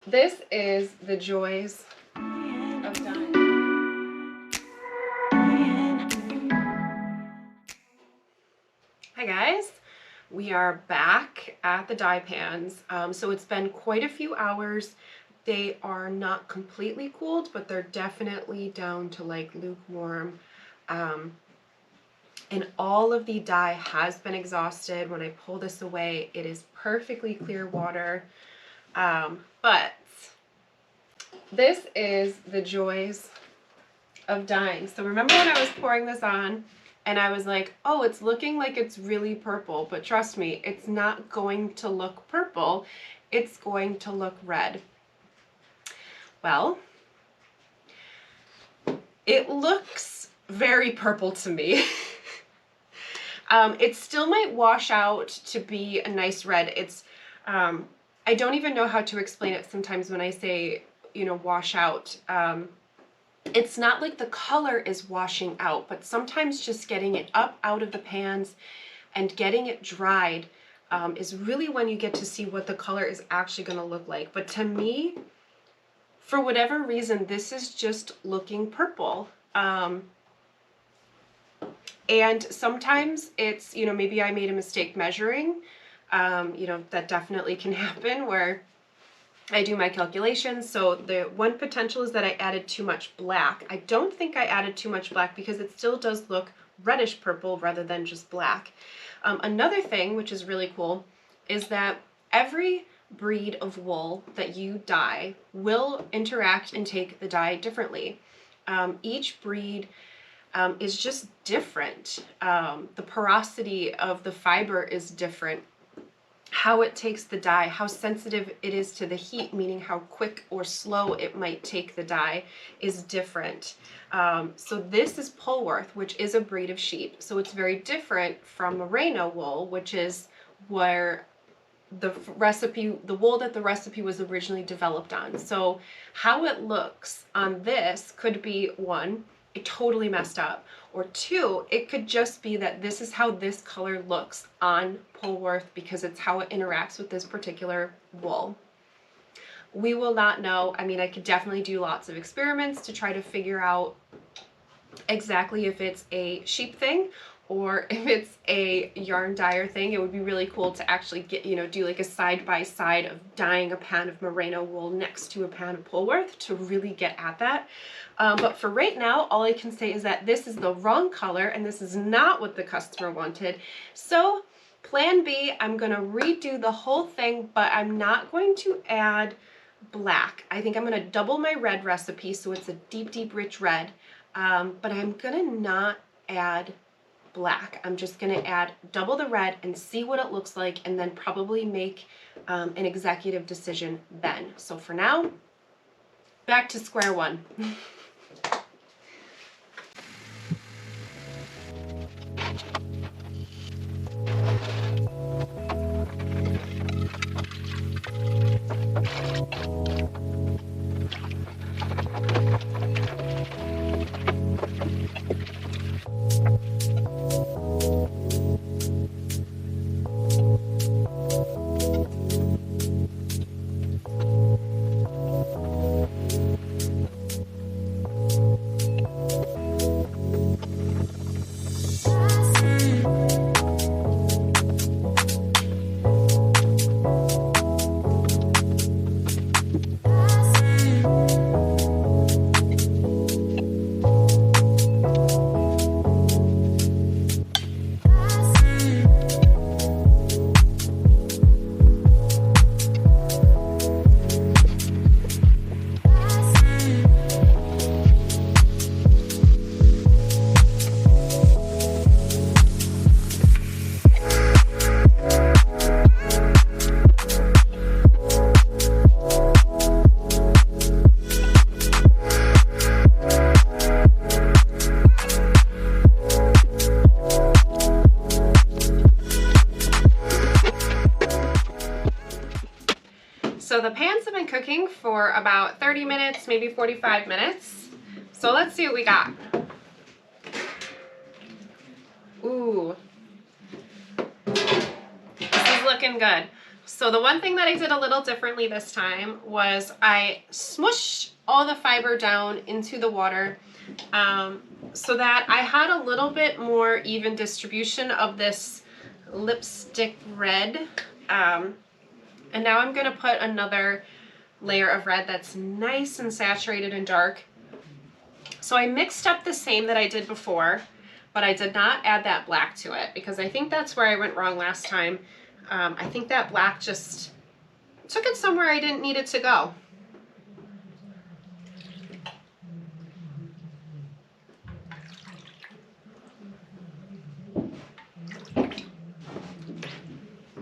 This is the joys of dyeing. Hi guys, we are back at the dye pans. So it's been quite a few hours. They are not completely cooled, but they're definitely down to like lukewarm. And all of the dye has been exhausted. When I pull this away, it is perfectly clear water. But this is the joys of dyeing. So remember when I was pouring this on and I was like, oh, it's looking like it's really purple, but trust me, it's not going to look purple. It's going to look red. Well, it looks very purple to me. It still might wash out to be a nice red. It's, I don't even know how to explain it sometimes when I say, you know, wash out. It's not like the color is washing out, but sometimes just getting it up out of the pans and getting it dried is really when you get to see what the color is actually going to look like. But to me, for whatever reason, this is just looking purple. And sometimes it's, you know, maybe I made a mistake measuring. You know, that definitely can happen where I do my calculations. So the one potential is that I added too much black. I don't think I added too much black because it still does look reddish purple rather than just black. Another thing, which is really cool, is that every breed of wool that you dye will interact and take the dye differently. Each breed is just different. The porosity of the fiber is different. How it takes the dye, how sensitive it is to the heat, meaning how quick or slow it might take the dye, is different. So this is Polwarth, which is a breed of sheep. So it's very different from merino wool, which is where the wool that the recipe was originally developed on. So how it looks on this could be one, it totally messed up, or two, it could just be that this is how this color looks on Polwarth because it's how it interacts with this particular wool. We will not know. I mean, I could definitely do lots of experiments to try to figure out exactly if it's a sheep thing or if it's a yarn dyer thing. It would be really cool to actually get, you know, do like a side-by-side of dyeing a pan of merino wool next to a pan of Polwarth to really get at that. But for right now, all I can say is that this is the wrong color and this is not what the customer wanted. So plan B, I'm going to redo the whole thing, but I'm not going to add black. I think I'm going to double my red recipe so it's a deep, deep, rich red. But I'm going to not add black. I'm just going to add double the red and see what it looks like and then probably make an executive decision then. So for now, back to square one. So the pans have been cooking for about 30 minutes, maybe 45 minutes. So let's see what we got. Ooh. This is looking good. So the one thing that I did a little differently this time was I smushed all the fiber down into the water so that I had a little bit more even distribution of this lipstick red. And now I'm going to put another layer of red that's nice and saturated and dark. So I mixed up the same that I did before, but I did not add that black to it because I think that's where I went wrong last time. I think that black just took it somewhere I didn't need it to go.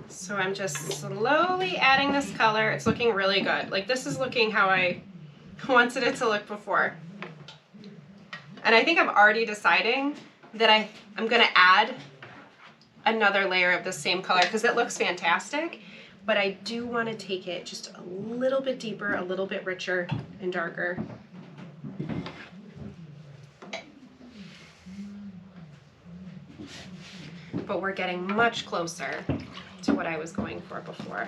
So I'm just slowly adding this color. It's looking really good. Like this is looking how I wanted it to look before. And I think I'm already deciding that I'm gonna add another layer of the same color because it looks fantastic, but I do want to take it just a little bit deeper, a little bit richer and darker. But we're getting much closer to what I was going for before.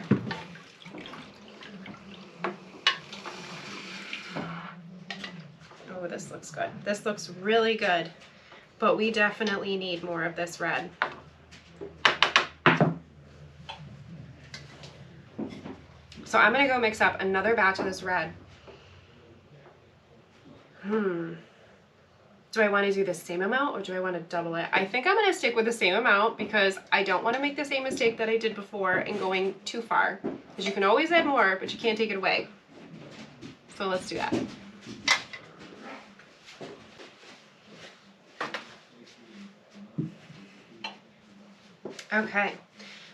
Oh, this looks good. This looks really good, but we definitely need more of this red. So I'm gonna go mix up another batch of this red. Do I want to do the same amount or do I want to double it? I think I'm gonna stick with the same amount because I don't want to make the same mistake that I did before and going too far. Because you can always add more, but you can't take it away. So let's do that. Okay,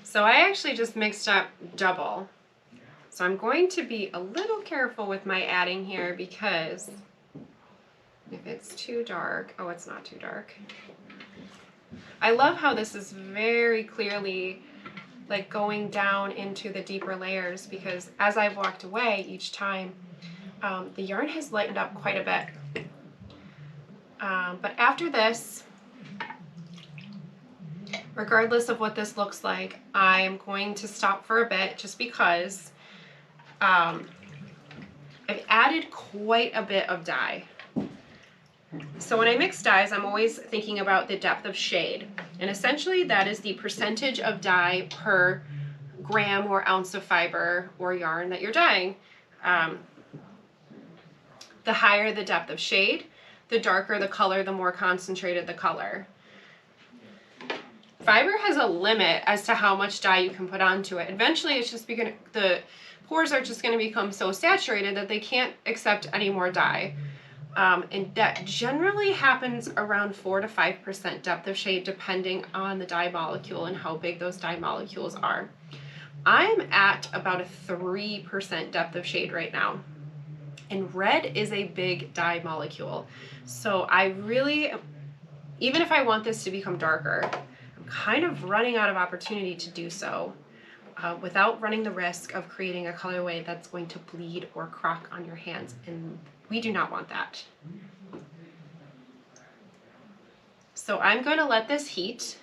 so I actually just mixed up double. So I'm going to be a little careful with my adding here because if it's too dark, oh, it's not too dark. I love how this is very clearly like going down into the deeper layers because as I've walked away each time, the yarn has lightened up quite a bit. But after this, regardless of what this looks like, I'm going to stop for a bit just because I've added quite a bit of dye. So when I mix dyes, I'm always thinking about the depth of shade. And essentially that is the percentage of dye per gram or ounce of fiber or yarn that you're dyeing. The higher the depth of shade, the darker the color, the more concentrated the color. Fiber has a limit as to how much dye you can put onto it. Eventually it's just because the pores are just going to become so saturated that they can't accept any more dye. And that generally happens around 4 to 5% depth of shade depending on the dye molecule and how big those dye molecules are. I'm at about a 3% depth of shade right now. And red is a big dye molecule. So I really, even if I want this to become darker, I'm kind of running out of opportunity to do so. Without running the risk of creating a colorway that's going to bleed or crock on your hands, and we do not want that. So I'm going to let this heat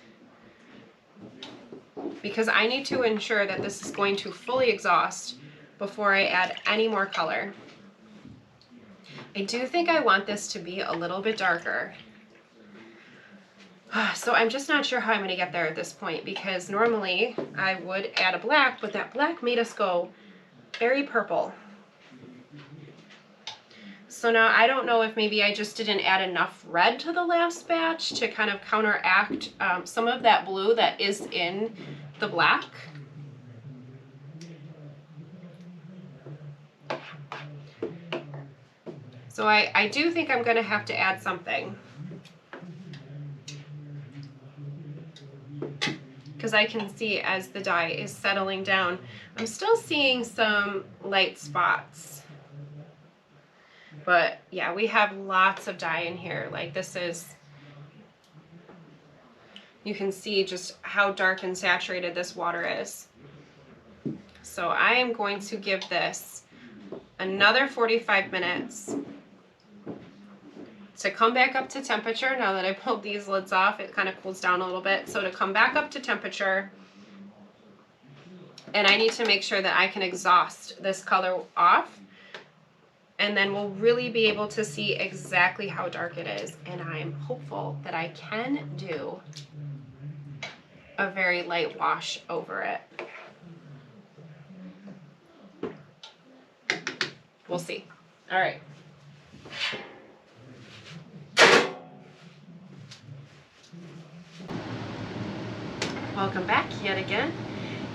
because I need to ensure that this is going to fully exhaust before I add any more color. I do think I want this to be a little bit darker. So I'm just not sure how I'm going to get there at this point because normally I would add a black, but that black made us go very purple. So now I don't know if maybe I just didn't add enough red to the last batch to kind of counteract some of that blue that is in the black. So I do think I'm going to have to add something. Because I can see as the dye is settling down, I'm still seeing some light spots. But yeah, we have lots of dye in here. Like this is, you can see just how dark and saturated this water is. So I am going to give this another 45 minutes to come back up to temperature. Now that I pulled these lids off, it kind of cools down a little bit. So to come back up to temperature, And I need to make sure that I can exhaust this color off, and then we'll really be able to see exactly how dark it is. And I'm hopeful that I can do a very light wash over it. We'll see. All right. Welcome back yet again.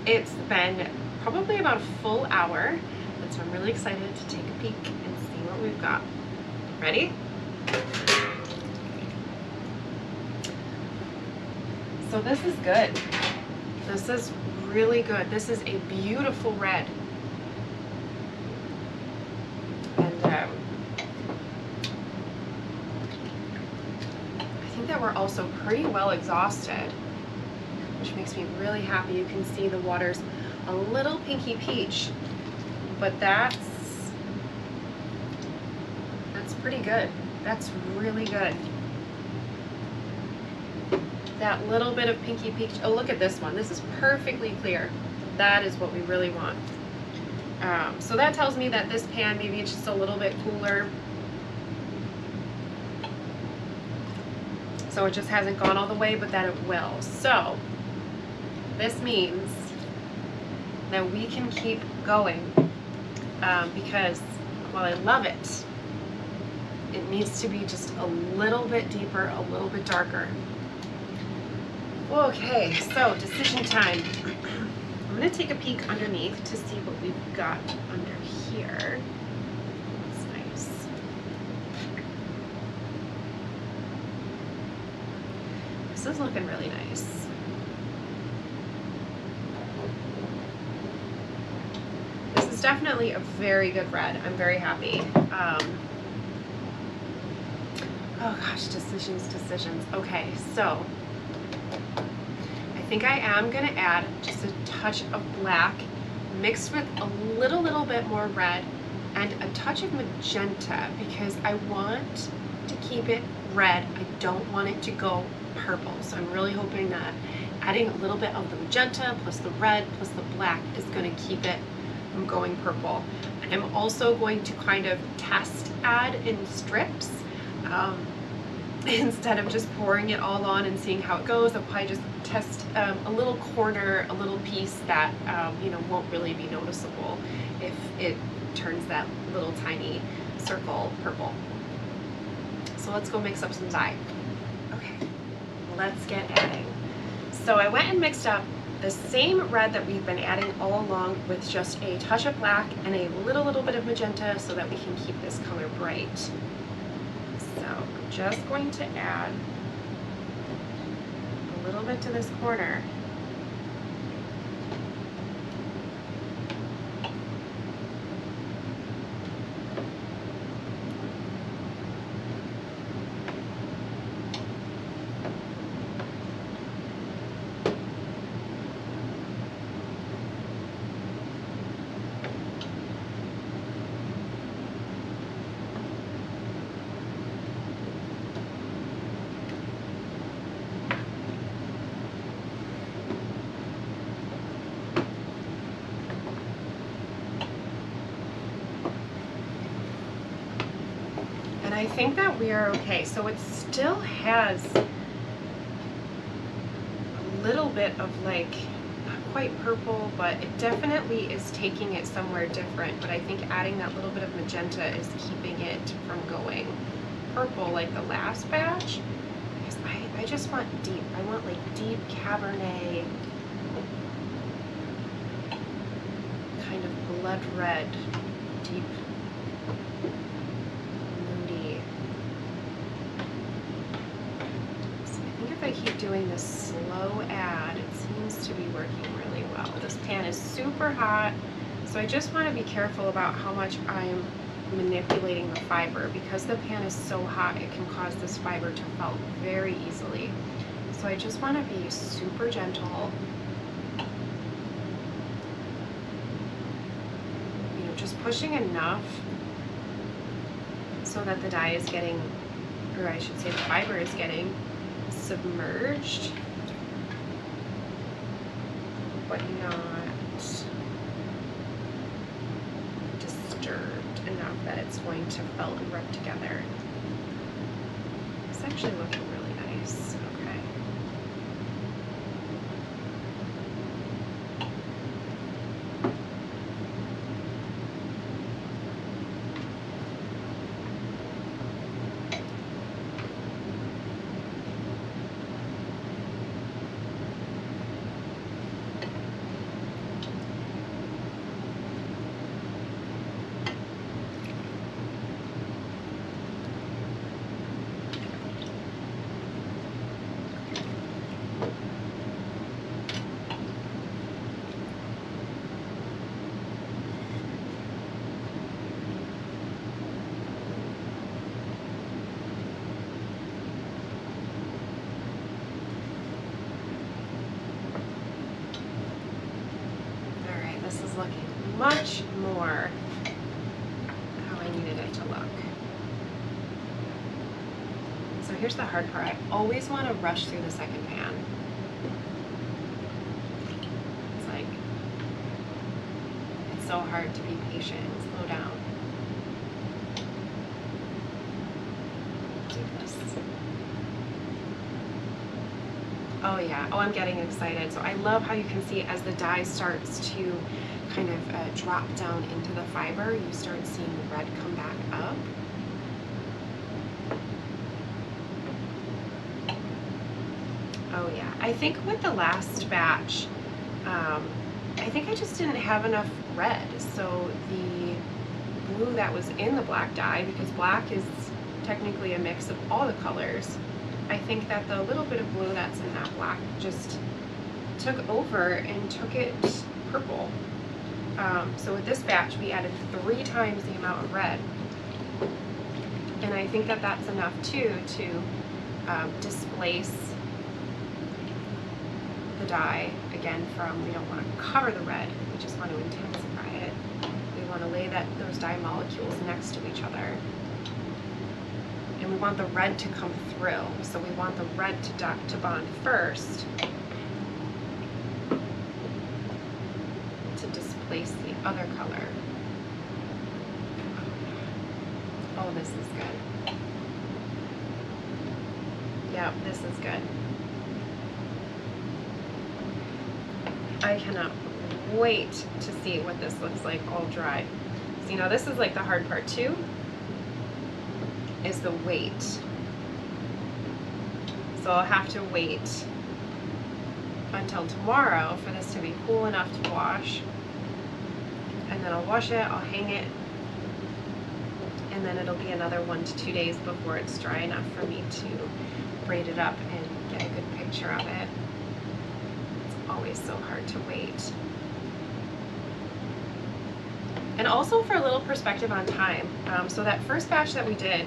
It's been probably about a full hour, and so I'm really excited to take a peek and see what we've got. Ready? So this is good. This is really good. This is a beautiful red. And I think that we're also pretty well exhausted, which makes me really happy. You can see the water's a little pinky peach, but that's pretty good. That's really good. That little bit of pinky peach. Oh, look at this one. This is perfectly clear. That is what we really want. So that tells me that this pan, maybe it's just a little bit cooler. So it just hasn't gone all the way, but that it will. So this means that we can keep going because while I love it, it needs to be just a little bit deeper, a little bit darker. Okay, so decision time. I'm gonna take a peek underneath to see what we've got under here. That's nice. This is looking really nice. This is definitely a very good red. I'm very happy. Oh gosh, decisions. Okay, so I think I am gonna add just a touch of black mixed with a little bit more red and a touch of magenta because I want to keep it red. I don't want it to go purple. So I'm really hoping that adding a little bit of the magenta plus the red plus the black is gonna keep it from going purple. I'm also going to kind of test add in strips. Instead of just pouring it all on and seeing how it goes, I'll probably just test a little corner, a little piece that won't really be noticeable if it turns that little tiny circle purple. So let's go mix up some dye. Okay, let's get adding. So I went and mixed up the same red that we've been adding all along with just a touch of black and a little bit of magenta so that we can keep this color bright. So I'm just going to add a little bit to this corner. I think that we are okay. So it still has a little bit of like, not quite purple, but it definitely is taking it somewhere different. But I think adding that little bit of magenta is keeping it from going purple like the last batch. Because I just want deep. I want like deep Cabernet, kind of blood red, deep. If I keep doing this slow add, it seems to be working really well. This pan is super hot, so I just want to be careful about how much I'm manipulating the fiber. Because the pan is so hot, it can cause this fiber to melt very easily. So I just want to be super gentle. You know, just pushing enough so that the dye is getting, or I should say the fiber is getting submerged, but not enough that it's going to felt and rub together. It's actually looking really nice. Okay. This is looking much more how I needed it to look. So here's the hard part. I always want to rush through the second pan. It's like, it's so hard to be patient and slow down. Do this. Oh yeah, oh, I'm getting excited. So I love how you can see as the dye starts to kind of drop down into the fiber, you start seeing the red come back up. Oh yeah, I think with the last batch, I think I just didn't have enough red. So the blue that was in the black dye, because black is technically a mix of all the colors, I think that the little bit of blue that's in that black just took over and took it purple. So with this batch, we added 3 times the amount of red. And I think that that's enough too to displace the dye again from, we don't want to cover the red, we just want to intensify it. We want to lay those dye molecules next to each other. And we want the red to come through. So we want the red to bond first to displace the other color. Oh, this is good. Yeah, this is good. I cannot wait to see what this looks like all dried. So, you know, this is like the hard part too, is the weight. So I'll have to wait until tomorrow for this to be cool enough to wash. And then I'll wash it, I'll hang it, and then it'll be another 1 to 2 days before it's dry enough for me to braid it up and get a good picture of it. It's always so hard to wait. And also for a little perspective on time, so that first batch that we did,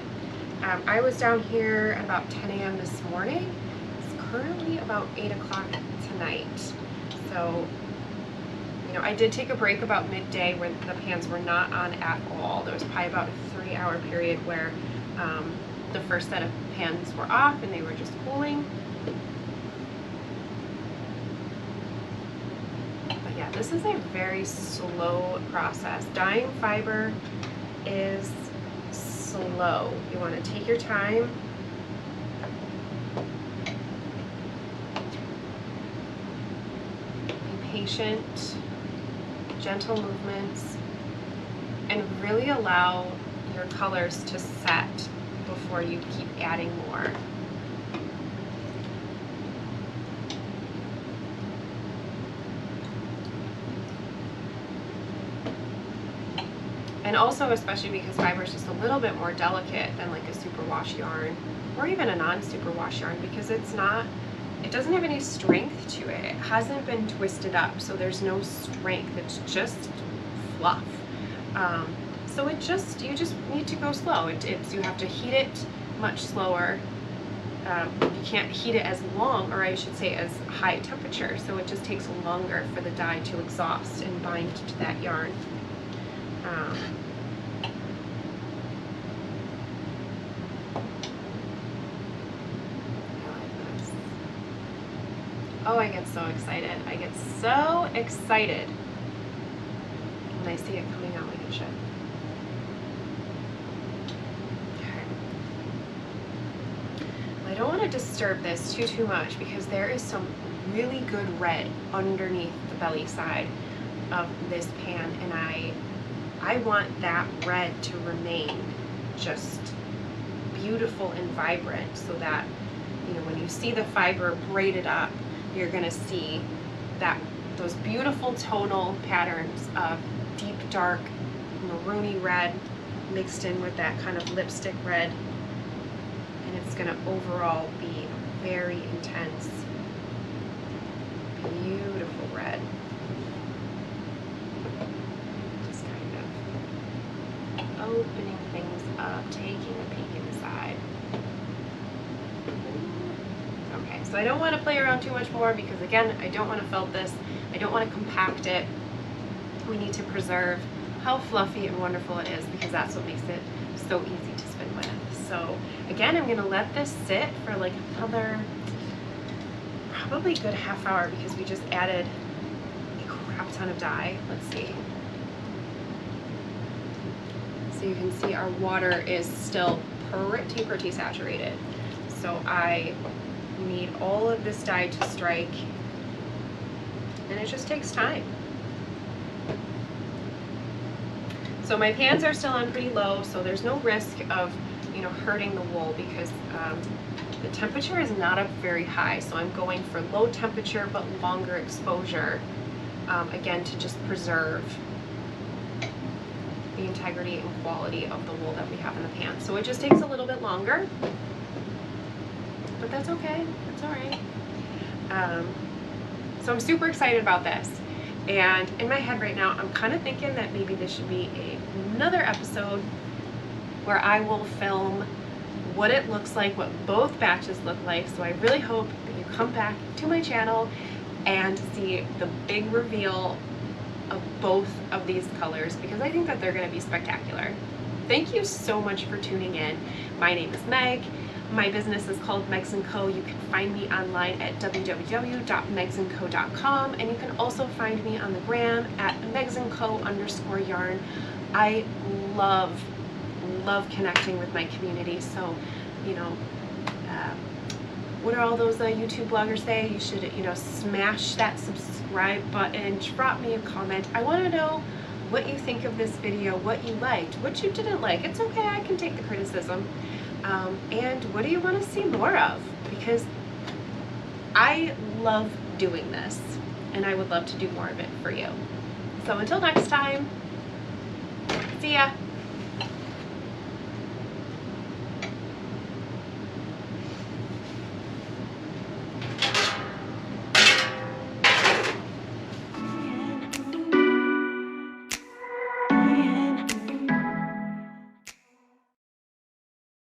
I was down here at about 10 a.m. this morning. It's currently about 8 o'clock tonight. So, you know, I did take a break about midday when the pans were not on at all. There was probably about a 3-hour period where the first set of pans were off and they were just cooling. But yeah, this is a very slow process. Dyeing fiber is slow. You want to take your time. Be patient, gentle movements, and really allow your colors to set before you keep adding more. And also, especially because fiber is just a little bit more delicate than like a superwash yarn or even a non-superwash yarn, because it's not, it doesn't have any strength to it. It hasn't been twisted up, so there's no strength. It's just fluff. So it just, you just need to go slow. You have to heat it much slower. You can't heat it as long, or I should say as high temperature, so it just takes longer for the dye to exhaust and bind to that yarn. Oh, I get so excited. I get so excited when I see it coming out like it should. to disturb this too much because there is some really good red underneath the belly side of this pan, and I want that red to remain just beautiful and vibrant, so that, you know, when you see the fiber braided up, you're going to see that those beautiful tonal patterns of deep dark maroony red mixed in with that kind of lipstick red, and it's going to overall be a very intense, beautiful red. Just kind of opening things up, taking a peek inside. Okay, so I don't want to play around too much more because, again, I don't want to felt this. I don't want to compact it. We need to preserve how fluffy and wonderful it is, because that's what makes it so easy to spin with. So again, I'm going to let this sit for like another probably good half hour because we just added a crap ton of dye. Let's see. So you can see our water is still pretty saturated. So I need all of this dye to strike, and it just takes time. So my pans are still on pretty low, so there's no risk of, you know, hurting the wool, because the temperature is not up very high. So I'm going for low temperature but longer exposure, again, to just preserve the integrity and quality of the wool that we have in the pan. So it just takes a little bit longer, but that's okay. That's all right. So I'm super excited about this. And in my head right now, I'm kind of thinking that maybe this should be another episode where I will film what it looks like, what both batches look like. So I really hope that you come back to my channel and see the big reveal of both of these colors, because I think that they're going to be spectacular. Thank you so much for tuning in. My name is Meg. My business is called Megs & Co. You can find me online at www.megsandco.com, and you can also find me on the gram at megsandco_yarn. I love connecting with my community. So, you know, what are all those YouTube bloggers say? You should, you know, smash that subscribe button, drop me a comment. I want to know what you think of this video, what you liked, what you didn't like. It's okay, I can take the criticism. And what do you want to see more of? Because I love doing this, and I would love to do more of it for you. So until next time, see ya.